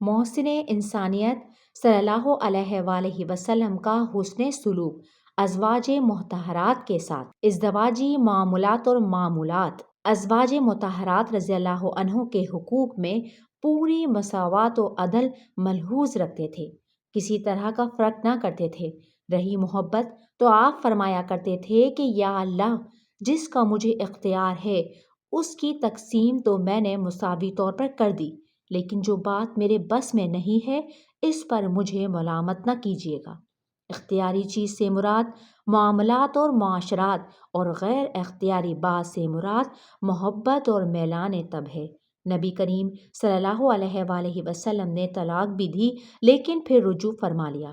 محسن انسانیت صلی اللہ علیہ وآلہ وسلم کا حسن سلوک ازواج مطہرات کے ساتھ۔ ازدواجی معاملات اور معمولات۔ ازواج مطہرات رضی اللہ عنہ کے حقوق میں پوری مساوات و عدل ملحوظ رکھتے تھے، کسی طرح کا فرق نہ کرتے تھے۔ رہی محبت تو آپ فرمایا کرتے تھے کہ یا اللہ، جس کا مجھے اختیار ہے اس کی تقسیم تو میں نے مساوی طور پر کر دی، لیکن جو بات میرے بس میں نہیں ہے اس پر مجھے ملامت نہ کیجیے گا۔ اختیاری چیز سے مراد معاملات اور معاشرات، اور غیر اختیاری بات سے مراد محبت اور میلان طب ہے۔ نبی کریم صلی اللہ علیہ وآلہ وسلم نے طلاق بھی دی لیکن پھر رجوع فرما لیا۔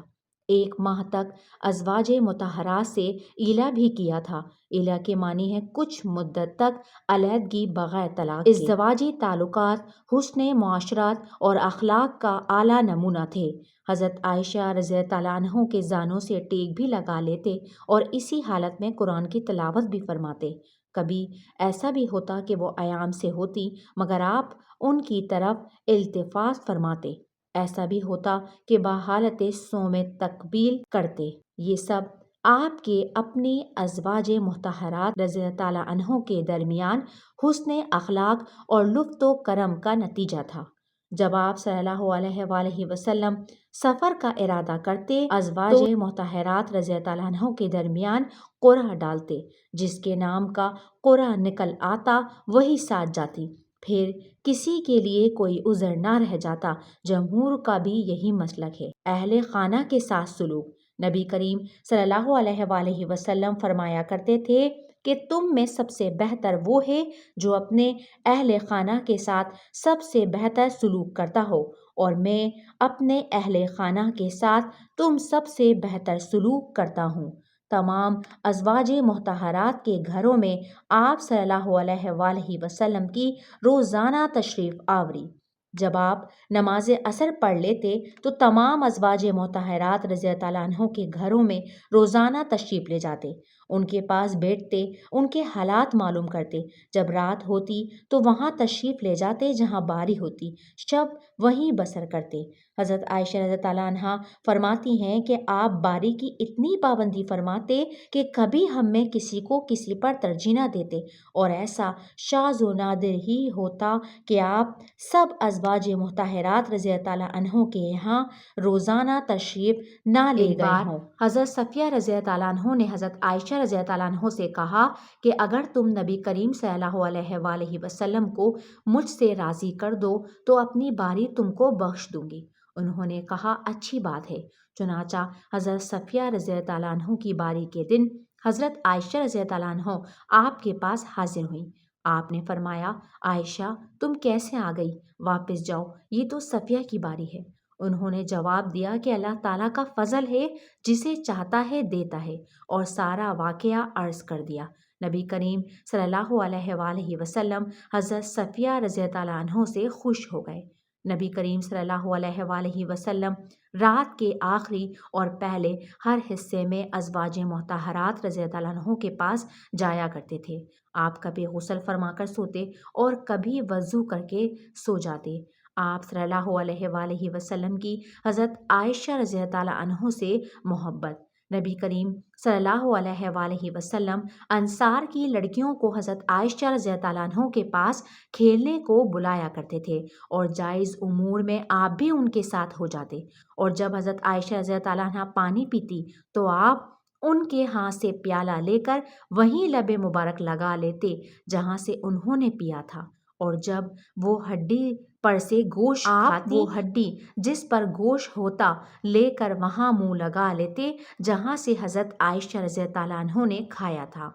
1 ماہ تک ازواج مطہرات سے ایلا بھی کیا تھا۔ ایلا کے معنی ہے کچھ مدت تک علیحدگی بغیر طلاق کے۔ ازدواجی تعلقات حسن معاشرت اور اخلاق کا اعلیٰ نمونہ تھے۔ حضرت عائشہ رضی اللہ عنہ کے زانوں سے ٹیک بھی لگا لیتے اور اسی حالت میں قرآن کی تلاوت بھی فرماتے۔ کبھی ایسا بھی ہوتا کہ وہ ایام سے ہوتی مگر آپ ان کی طرف التفات فرماتے، ایسا بھی ہوتا کہ بحالت صوم تقبیل کرتے۔ یہ سب آپ کے اپنے ازواج مطہرات رضی اللہ عنہ کے درمیان حسن اخلاق اور لطف و کرم کا نتیجہ تھا۔ جب آپ صلی اللہ علیہ وآلہ وسلم سفر کا ارادہ کرتے، ازواج مطہرات رضی اللہ عنہ کے درمیان قرعہ ڈالتے، جس کے نام کا قرعہ نکل آتا وہی ساتھ جاتی، پھر کسی کے لیے کوئی عذر نہ رہ جاتا۔ جمہور کا بھی یہی مسلک ہے۔ اہل خانہ کے ساتھ سلوک۔ نبی کریم صلی اللہ علیہ وآلہ وسلم فرمایا کرتے تھے کہ تم میں سب سے بہتر وہ ہے جو اپنے اہل خانہ کے ساتھ سب سے بہتر سلوک کرتا ہو، اور میں اپنے اہل خانہ کے ساتھ تم سب سے بہتر سلوک کرتا ہوں۔ تمام ازواج مطہرات کے گھروں میں آپ صلی اللہ علیہ وآلہ وسلم کی روزانہ تشریف آوری۔ جب آپ نماز عصر پڑھ لیتے تو تمام ازواج مطہرات رضی اللہ عنہ کے گھروں میں روزانہ تشریف لے جاتے، ان کے پاس بیٹھتے، ان کے حالات معلوم کرتے۔ جب رات ہوتی تو وہاں تشریف لے جاتے جہاں باری ہوتی، شب وہیں بسر کرتے۔ حضرت عائشہ رضی اللہ عنہا فرماتی ہیں کہ آپ باری کی اتنی پابندی فرماتے کہ کبھی ہم میں کسی کو کسی پر ترجیح نہ دیتے، اور ایسا شاذ و نادر ہی ہوتا کہ آپ سب ازواج مطہرات رضی اللہ عنہ کے یہاں روزانہ تشریف نہ لے گئے ہوں۔ حضرت صفیہ رضی اللہ عنہ نے حضرت عائشہ رضی اللہ عنہ سے کہا کہ اگر تم نبی کریم صلی اللہ علیہ وآلہ وسلم کو مجھ سے راضی کر دو تو اپنی باری تم کو بخش دوں گی۔ انہوں نے کہا اچھی بات ہے۔ چنانچہ حضرت صفیہ رضی اللہ عنہ کی باری کے دن حضرت عائشہ رضی اللہ عنہ آپ کے پاس حاضر ہوئیں۔ آپ نے فرمایا عائشہ تم کیسے آ گئی؟ واپس جاؤ، یہ تو صفیہ کی باری ہے۔ انہوں نے جواب دیا کہ اللہ تعالیٰ کا فضل ہے، جسے چاہتا ہے دیتا ہے، اور سارا واقعہ عرض کر دیا۔ نبی کریم صلی اللہ علیہ وآلہ وسلم حضرت صفیہ رضی اللہ عنہ سے خوش ہو گئے۔ نبی کریم صلی اللہ علیہ وآلہ وسلم رات کے آخری اور پہلے ہر حصے میں ازواج مطہرات رضی اللہ عنہ کے پاس جایا کرتے تھے۔ آپ کبھی غسل فرما کر سوتے اور کبھی وضو کر کے سو جاتے۔ آپ صلی اللہ علیہ وآلہ وسلم کی حضرت عائشہ رضی اللہ عنہ سے محبت۔ نبی کریم صلی اللہ علیہ وآلہ وسلم انصار کی لڑکیوں کو حضرت عائشہ رضی اللہ عنہ کے پاس کھیلنے کو بلایا کرتے تھے، اور جائز امور میں آپ بھی ان کے ساتھ ہو جاتے، اور جب حضرت عائشہ رضی اللہ عنہ پانی پیتی تو آپ ان کے ہاتھ سے پیالہ لے کر وہیں لب مبارک لگا لیتے جہاں سے انہوں نے پیا تھا، اور جب وہ ہڈی پر سے گوشت کھاتی، وہ ہڈی جس پر گوشت ہوتا لے کر وہاں منہ لگا لیتے جہاں سے حضرت عائشہ رضی اللہ عنہ نے کھایا تھا۔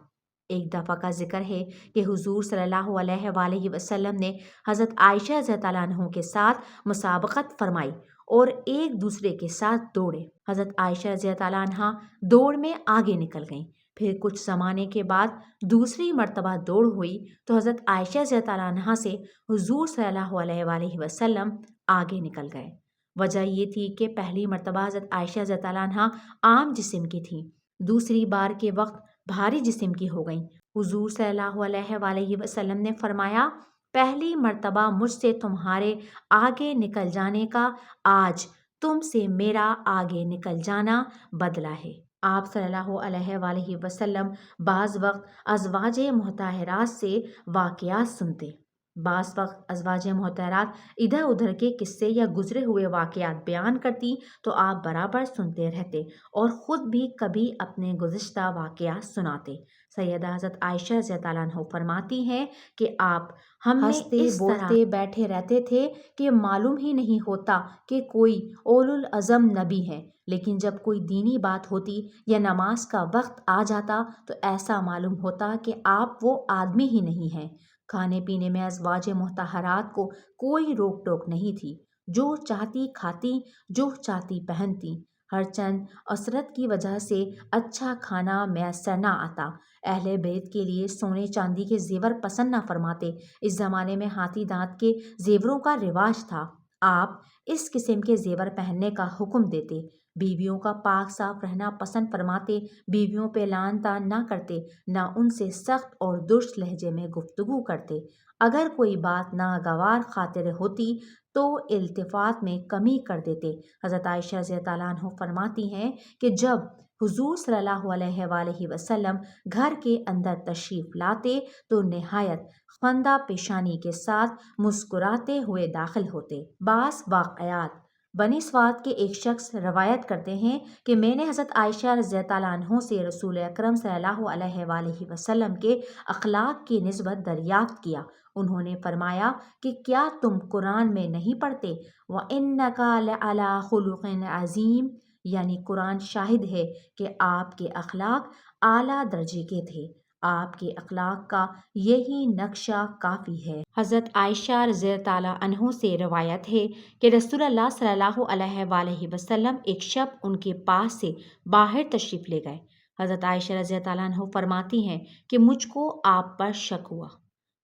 ایک دفعہ کا ذکر ہے کہ حضور صلی اللہ علیہ وآلہ وسلم نے حضرت عائشہ رضی اللہ عنہ کے ساتھ مسابقت فرمائی اور ایک دوسرے کے ساتھ دوڑے۔ حضرت عائشہ رضی اللہ عنہا دوڑ میں آگے نکل گئیں۔ پھر کچھ زمانے کے بعد دوسری مرتبہ دوڑ ہوئی تو حضرت عائشہ رضی اللہ عنہا سے حضور صلی اللہ علیہ وآلہ وسلم آگے نکل گئے۔ وجہ یہ تھی کہ پہلی مرتبہ حضرت عائشہ رضی اللہ عنہا عام جسم کی تھیں، دوسری بار کے وقت بھاری جسم کی ہو گئیں۔ حضور صلی اللہ علیہ وآلہ وسلم نے فرمایا پہلی مرتبہ مجھ سے تمہارے آگے نکل جانے کا آج تم سے میرا آگے نکل جانا بدلہ ہے۔ آپ صلی اللہ علیہ وآلہ وسلم بعض وقت ازواج مطہرات سے واقعات سنتے، بعض وقت ازواج مطہرات ادھر ادھر کے قصے یا گزرے ہوئے واقعات بیان کرتی تو آپ برابر سنتے رہتے اور خود بھی کبھی اپنے گزشتہ واقعات سناتے۔ سیدہ حضرت عائشہ رضی اللہ عنہا فرماتی ہیں کہ آپ ہمیں ہنستے بولتے بیٹھے رہتے تھے کہ معلوم ہی نہیں ہوتا کہ کوئی اولو العزم نبی ہے، لیکن جب کوئی دینی بات ہوتی یا نماز کا وقت آ جاتا تو ایسا معلوم ہوتا کہ آپ وہ آدمی ہی نہیں ہیں۔ کھانے پینے میں ازواج مطہرات کو کوئی روک ٹوک نہیں تھی، جو چاہتی کھاتی، جو چاہتی پہنتی۔ ہر چند عسرت کی وجہ سے اچھا کھانا میسر نہ آتا۔ اہل بیت کے لیے سونے چاندی کے زیور پسند نہ فرماتے۔ اس زمانے میں ہاتھی دانت کے زیوروں کا رواج تھا۔ آپ اس قسم کے زیور پہننے کا حکم دیتے۔ بیویوں کا پاک صاف رہنا پسند فرماتے، بیویوں پہ لعن طعن نہ کرتے، نہ ان سے سخت اور درست لہجے میں گفتگو کرتے۔ اگر کوئی بات ناگوار خاطر ہوتی تو التفات میں کمی کر دیتے۔ حضرت عائشہ رضی اللہ عنہا فرماتی ہیں کہ جب حضور صلی اللہ علیہ وآلہ وسلم گھر کے اندر تشریف لاتے تو نہایت خندہ پیشانی کے ساتھ مسکراتے ہوئے داخل ہوتے۔ بعض واقعات بنی سواد کے ایک شخص روایت کرتے ہیں کہ میں نے حضرت عائشہ رضی اللہ عنہا سے رسول اکرم صلی اللہ علیہ وآلہ وسلم کے اخلاق کی نسبت دریافت کیا۔ انہوں نے فرمایا کہ کیا تم قرآن میں نہیں پڑھتے وَإِنَّكَ لَعَلَىٰ خُلُقٍ عَظِيمٍ، یعنی قرآن شاہد ہے کہ آپ کے اخلاق اعلیٰ درجے کے تھے۔ آپ کے اخلاق کا یہی نقشہ کافی ہے۔ حضرت عائشہ رضی اللہ عنہا سے روایت ہے کہ رسول اللہ صلی اللہ علیہ وآلہ وسلم ایک شب ان کے پاس سے باہر تشریف لے گئے۔ حضرت عائشہ رضی اللہ عنہا فرماتی ہیں کہ مجھ کو آپ پر شک ہوا،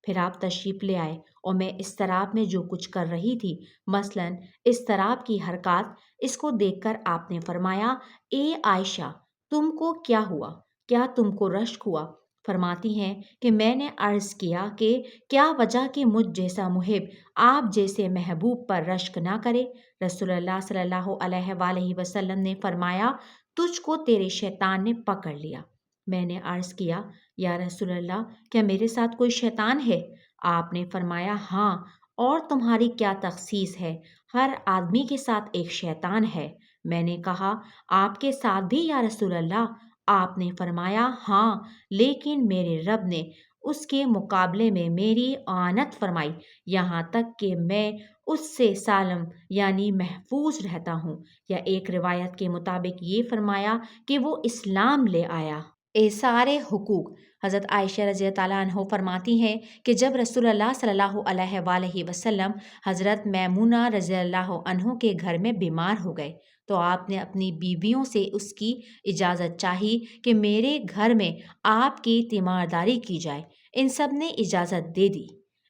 پھر آپ تشریف لے آئے اور میں اضطراب میں جو کچھ کر رہی تھی، مثلاً اضطراب کی حرکات، اس کو دیکھ کر آپ نے فرمایا اے عائشہ تم کو کیا ہوا، کیا تم کو رشک ہوا؟ فرماتی ہیں کہ میں نے عرض کیا کہ کیا وجہ کہ مجھ جیسا محب آپ جیسے محبوب پر رشک نہ کرے؟ رسول اللہ صلی اللہ علیہ وآلہ وسلم نے فرمایا تجھ کو تیرے شیطان نے پکڑ لیا۔ میں نے عرض کیا یا رسول اللہ کیا میرے ساتھ کوئی شیطان ہے؟ آپ نے فرمایا ہاں، اور تمہاری کیا تخصیص ہے، ہر آدمی کے ساتھ ایک شیطان ہے۔ میں نے کہا آپ کے ساتھ بھی یا رسول اللہ؟ آپ نے فرمایا ہاں، لیکن میرے رب نے اس کے مقابلے میں میری اعانت فرمائی، یہاں تک کہ میں اس سے سالم یعنی محفوظ رہتا ہوں۔ یا ایک روایت کے مطابق یہ فرمایا کہ وہ اسلام لے آیا۔ اثار حقوق، حضرت عائشہ رضی اللہ عنہا فرماتی ہیں کہ جب رسول اللہ صلی اللہ علیہ وآلہ وسلم حضرت میمونہ رضی اللہ عنہا کے گھر میں بیمار ہو گئے تو آپ نے اپنی بیویوں سے اس کی اجازت چاہی کہ میرے گھر میں آپ کی تیمارداری کی جائے۔ ان سب نے اجازت دے دی۔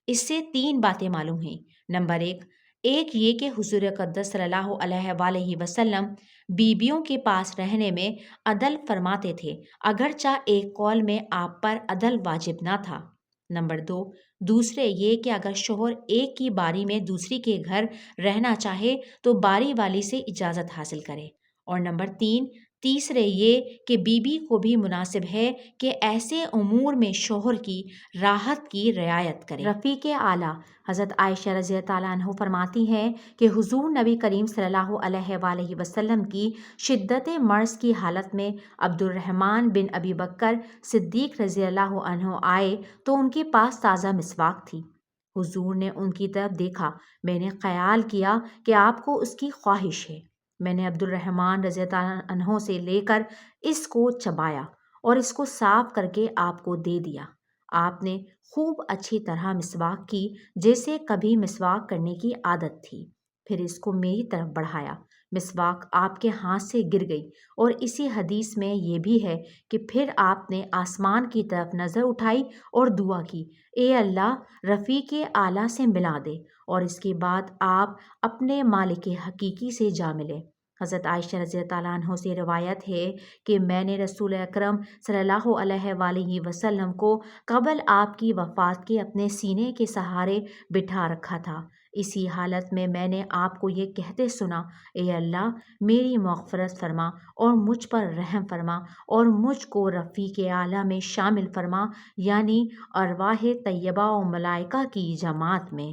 اس سے تین باتیں معلوم ہیں۔ نمبر ایک یہ کہ حضور اقدس صلی اللہ علیہ وآلہ وسلم بیویوں کے پاس رہنے میں عدل فرماتے تھے، اگرچہ ایک قول میں آپ پر عدل واجب نہ تھا۔ نمبر دوسرے یہ کہ اگر شوہر ایک کی باری میں دوسری کے گھر رہنا چاہے تو باری والی سے اجازت حاصل کرے۔ اور نمبر تیسرے یہ کہ بیوی کو بھی مناسب ہے کہ ایسے امور میں شوہر کی راحت کی رعایت کرے۔ رفیق اعلیٰ حضرت عائشہ رضی اللہ عنہا فرماتی ہیں کہ حضور نبی کریم صلی اللہ علیہ وآلہ وسلم کی شدت مرض کی حالت میں عبد الرحمن بن ابی بکر صدیق رضی اللہ عنہ آئے تو ان کے پاس تازہ مسواک تھی۔ حضور نے ان کی طرف دیکھا، میں نے خیال کیا کہ آپ کو اس کی خواہش ہے۔ میں نے عبد الرحمن رضی اللہ عنہ سے لے کر اس کو چبایا اور اس کو صاف کر کے آپ کو دے دیا۔ آپ نے خوب اچھی طرح مسواک کی جیسے کبھی مسواک کرنے کی عادت تھی، پھر اس کو میری طرف بڑھایا۔ مسواک آپ کے ہاتھ سے گر گئی، اور اسی حدیث میں یہ بھی ہے کہ پھر آپ نے آسمان کی طرف نظر اٹھائی اور دعا کی، اے اللہ رفیق اعلیٰ سے ملا دے، اور اس کے بعد آپ اپنے مالک حقیقی سے جا ملے۔ حضرت عائشہ رضی اللہ تعالیٰ عنہ سے روایت ہے کہ میں نے رسول اکرم صلی اللہ علیہ وآلہ وسلم کو قبل آپ کی وفات کے اپنے سینے کے سہارے بٹھا رکھا تھا۔ اسی حالت میں نے آپ کو یہ کہتے سنا، اے اللہ میری مغفرت فرما اور مجھ پر رحم فرما اور مجھ کو رفیق اعلیٰ میں شامل فرما، یعنی ارواح طیبہ و ملائکہ کی جماعت میں۔